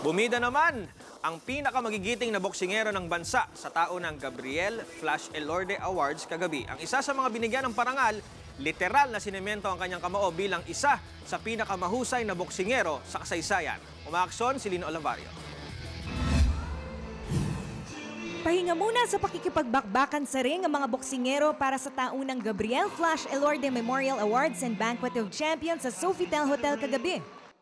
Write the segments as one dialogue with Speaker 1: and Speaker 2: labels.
Speaker 1: Bumida naman ang pinakamagigiting na boksingero ng bansa sa taon ng Gabriel Flash Elorde Awards kagabi. Ang isa sa mga binigyan ng parangal, literal na sinemento ang kanyang kamao bilang isa sa pinakamahusay na boksingero sa kasaysayan. Umaaksyon si Lino Olivario.
Speaker 2: Pahinga muna sa pakikipagbakbakan sa ring ang mga boksingero para sa taunang Gabriel Flash Elorde Memorial Awards and Banquet of Champions sa Sofitel Hotel kagabi.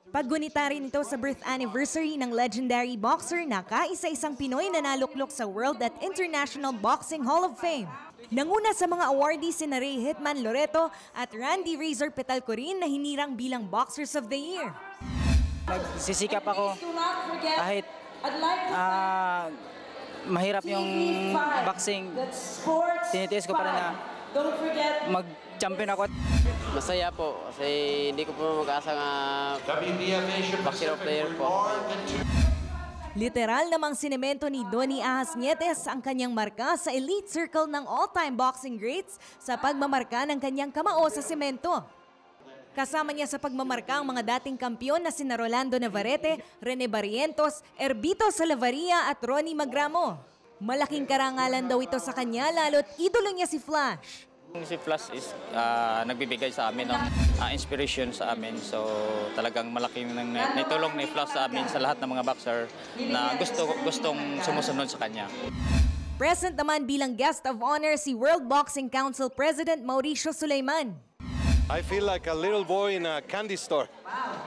Speaker 2: Paggunita rin ito sa birth anniversary ng legendary boxer na kaisa-isang Pinoy na naluklok sa World at International Boxing Hall of Fame. Nanguna sa mga awardees sina Ray Hitman Loreto at Randy Razor Petalcorin na hinirang bilang Boxers of the Year.
Speaker 3: Nagsisikap ako kahit mahirap yung boxing, tinitiis ko pa rin na mag-champion ako.
Speaker 4: Masaya po kasi hindi ko po mag-asa nga boxer of the year po.
Speaker 2: Literal namang sinemento ni Donnie Ahas Nietes ang kanyang marka sa elite circle ng all-time boxing greats sa pagmamarka ng kanyang kamao sa semento. Kasama niya sa pagmamarka ang mga dating kampiyon na sina Rolando Navarrete, Rene Barrientos, Herbito Salavaria at Ronnie Magramo. Malaking karangalan daw ito sa kanya lalo't idolo niya si Flash.
Speaker 5: Si Flash is nagbibigay sa amin ng inspiration sa amin. So talagang malaking naitulong ni Flash sa amin sa lahat ng mga boxer na gustong sumusunod sa kanya.
Speaker 2: Present naman bilang guest of honor si World Boxing Council President Mauricio Sulaiman.
Speaker 6: I feel like a little boy in a candy store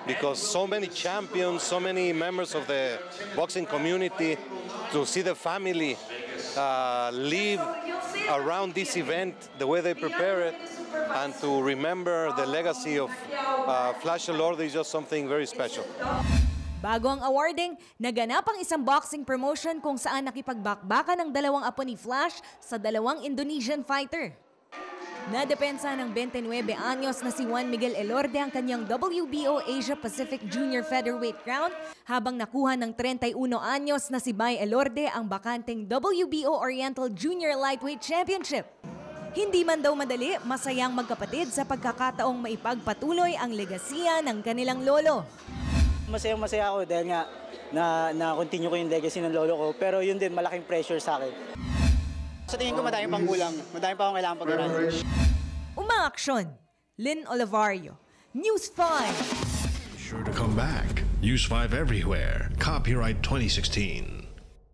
Speaker 6: because so many champions, so many members of the boxing community, to see the family live around this event, the way they prepare it, and to remember the legacy of Flash Elorde is just something very special.
Speaker 2: Bago ang awarding, naganap ang isang boxing promotion kung saan nakipagbakbakan ang dalawang apo ni Flash sa dalawang Indonesian fighter. Nadepensa ng 29 anyos na si Juan Miguel Elorde ang kanyang WBO Asia Pacific Junior Featherweight crown, habang nakuha ng 31 anyos na si Bay Elorde ang bakanteng WBO Oriental Junior Lightweight Championship. Hindi man daw madali, masayang magkapatid sa pagkakataong maipagpatuloy ang legasiya ng kanilang lolo.
Speaker 3: Masaya ako dahil nga na-continue ko yung legacy ng lolo ko, pero yun din malaking pressure sa akin.
Speaker 7: Sa tingin ko madaming pang kulang, madaming pa akong kailangan pag-aralan.
Speaker 2: Umaaksyon, Lynn Olivario, News 5.
Speaker 8: Sure to come back. Use 5 everywhere. Copyright 2016.